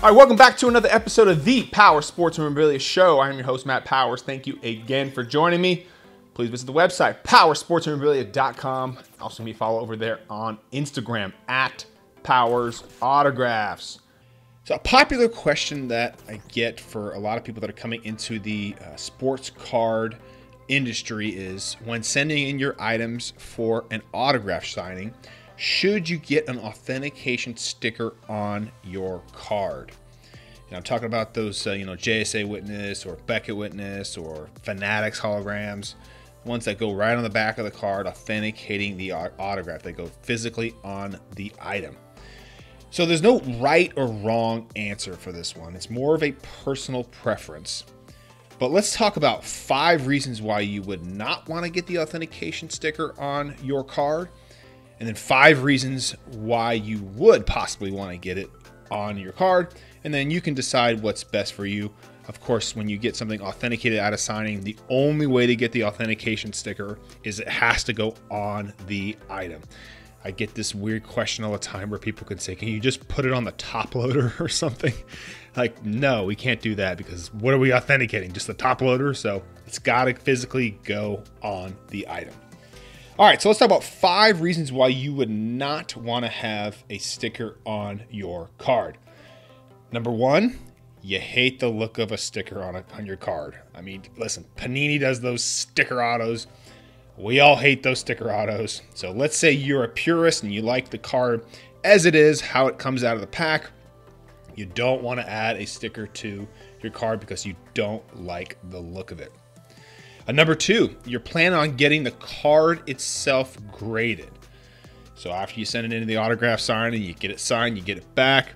All right, welcome back to another episode of the Power Sports Memorabilia Show. I am your host, Matt Powers. Thank you again for joining me. Please visit the website, powersportsmemorabilia.com. Also, me follow over there on Instagram at Powers Autographs. So, a popular question that I get for a lot of people that are coming into the sports card industry is, when sending in your items for an autograph signing, should you get an authentication sticker on your card? And I'm talking about those, JSA Witness or Beckett Witness or Fanatics holograms, ones that go right on the back of the card, authenticating the autograph. They go physically on the item. So there's no right or wrong answer for this one. It's more of a personal preference. But let's talk about 5 reasons why you would not want to get the authentication sticker on your card, and then 5 reasons why you would possibly want to get it on your card, and then you can decide what's best for you. Of course, when you get something authenticated out of signing, the only way to get the authentication sticker is it has to go on the item. I get this weird question all the time where people can say, can you just put it on the top loader or something? Like, no, we can't do that, because what are we authenticating? Just the top loader? So it's got to physically go on the item. All right, so let's talk about 5 reasons why you would not want to have a sticker on your card. Number 1, you hate the look of a sticker on your card. I mean, listen, Panini does those sticker autos. We all hate those sticker autos. So let's say you're a purist and you like the card as it is, how it comes out of the pack. You don't want to add a sticker to your card because you don't like the look of it. Number 2, you're planning on getting the card itself graded. So after you send it into the autograph signing, you get it signed, you get it back.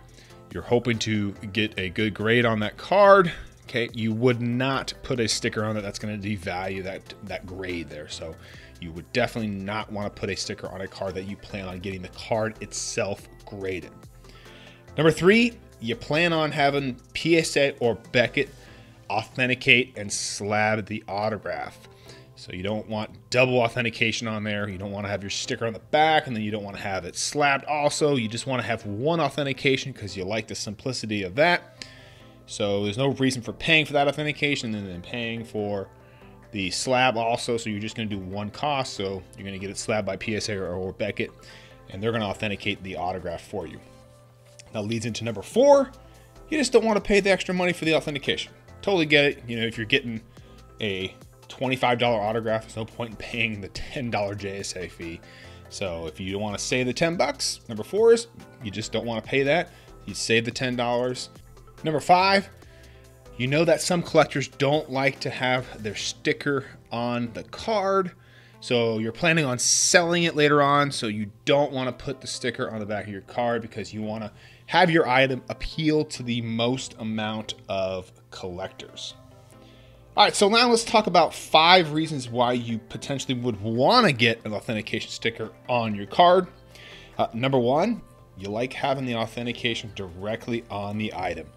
You're hoping to get a good grade on that card. Okay, you would not put a sticker on it that's going to devalue that grade there. So you would definitely not want to put a sticker on a card that you plan on getting the card itself graded. Number 3, you plan on having PSA or Beckett authenticate and slab the autograph. So you don't want double authentication on there. You don't want to have your sticker on the back, and then you don't want to have it slabbed also. You just want to have one authentication because you like the simplicity of that. So there's no reason for paying for that authentication and then paying for the slab also. So you're just going to do one cost. So you're going to get it slabbed by PSA or Beckett, and they're going to authenticate the autograph for you. That leads into number 4. You just don't want to pay the extra money for the authentication. Totally get it. You know, if you're getting a $25 autograph, there's no point in paying the $10 JSA fee. So if you don't want to save the $10, number 4 is you just don't want to pay that. You save the $10. Number 5, you know that some collectors don't like to have their sticker on the card. So you're planning on selling it later on. So you don't want to put the sticker on the back of your card because you want to have your item appeal to the most amount of collectors. All right, so now let's talk about 5 reasons why you potentially would want to get an authentication sticker on your card. Number 1, you like having the authentication directly on the item.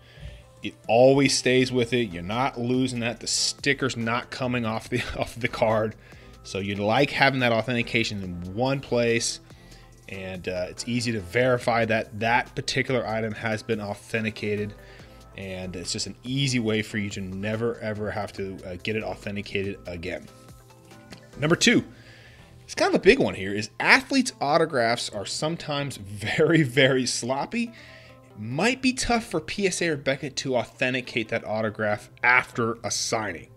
It always stays with it. You're not losing that. The sticker's not coming off the card. So you like having that authentication in one place, and it's easy to verify that that particular item has been authenticated. And it's just an easy way for you to never ever have to get it authenticated again. Number 2, it's kind of a big one here, is athletes' autographs are sometimes very, very sloppy. It might be tough for PSA or Beckett to authenticate that autograph after a signing.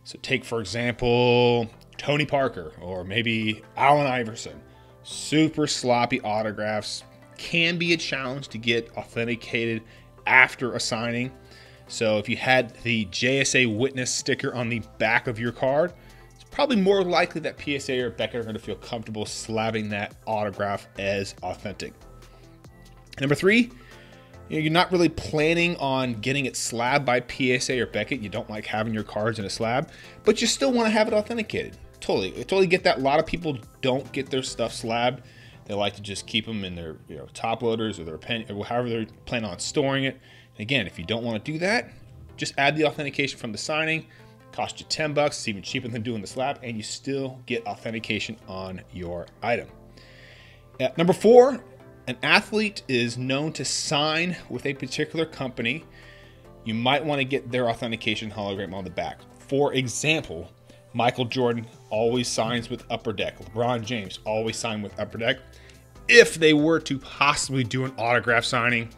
So take, for example, Tony Parker or maybe Allen Iverson. Super sloppy autographs can be a challenge to get authenticated after a signing. So if you had the JSA Witness sticker on the back of your card, it's probably more likely that PSA or Beckett are going to feel comfortable slabbing that autograph as authentic. Number 3, you're not really planning on getting it slabbed by PSA or Beckett. You don't like having your cards in a slab, but you still want to have it authenticated. Totally get that. A lot of people don't get their stuff slabbed. They like to just keep them in their top loaders or their pen, or however they're planning on storing it. And again, if you don't want to do that, just add the authentication from the signing. Cost you $10. It's even cheaper than doing the slab, and you still get authentication on your item. Number 4, an athlete is known to sign with a particular company, you might want to get their authentication hologram on the back. For example, Michael Jordan always signs with Upper Deck. LeBron James always sign with Upper Deck. If they were to possibly do an autograph signing,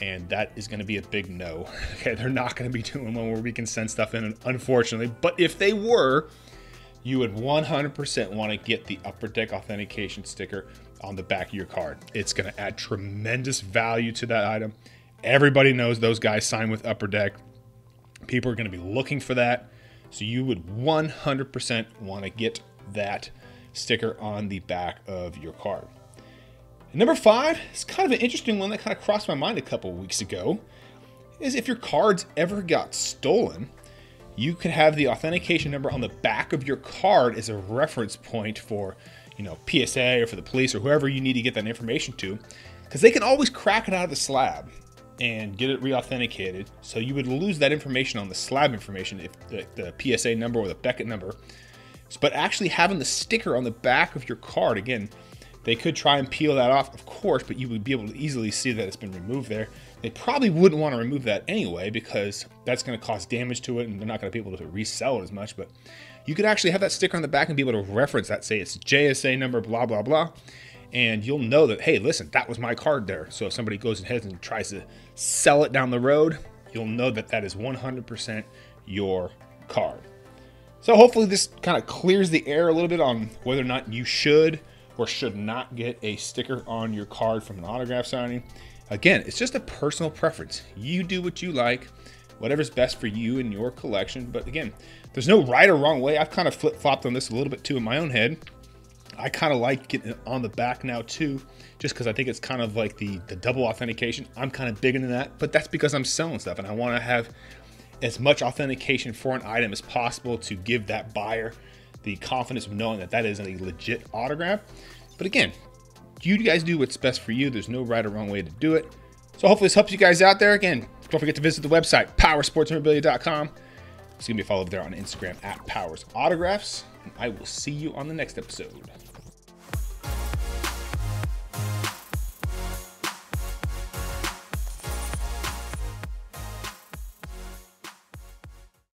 and that is going to be a big no. Okay, they're not going to be doing one where we can send stuff in, unfortunately. But if they were, you would 100% want to get the Upper Deck authentication sticker on the back of your card. It's going to add tremendous value to that item. Everybody knows those guys sign with Upper Deck. People are going to be looking for that. So you would 100% want to get that sticker on the back of your card. And number 5 is kind of an interesting one that kind of crossed my mind a couple weeks ago, is if your cards ever got stolen, you could have the authentication number on the back of your card as a reference point for, PSA or for the police or whoever you need to get that information to, because they can always crack it out of the slab and get it re-authenticated. So you would lose that information on the slab information, if the PSA number or the Beckett number. But actually having the sticker on the back of your card, again, they could try and peel that off, of course, but you would be able to easily see that it's been removed there. They probably wouldn't want to remove that anyway, because that's going to cause damage to it and they're not going to be able to resell it as much. But you could actually have that sticker on the back and be able to reference that, say it's JSA number, blah, blah, blah. And you'll know that, hey, listen, that was my card there. So if somebody goes ahead and tries to sell it down the road, you'll know that that is 100% your card. So hopefully this kind of clears the air a little bit on whether or not you should or should not get a sticker on your card from an autograph signing. Again, it's just a personal preference. You do what you like, whatever's best for you and your collection. But again, there's no right or wrong way. I've kind of flip-flopped on this a little bit too in my own head. I kind of like getting it on the back now too, just because I think it's kind of like the double authentication. I'm kind of big into that, but that's because I'm selling stuff and I want to have as much authentication for an item as possible to give that buyer the confidence of knowing that that is a legit autograph. But again, you guys do what's best for you. There's no right or wrong way to do it. So hopefully this helps you guys out there. Again, don't forget to visit the website, powersportsmemorabilia.com. Just give me a follow over there on Instagram @PowersAutographs. And I will see you on the next episode.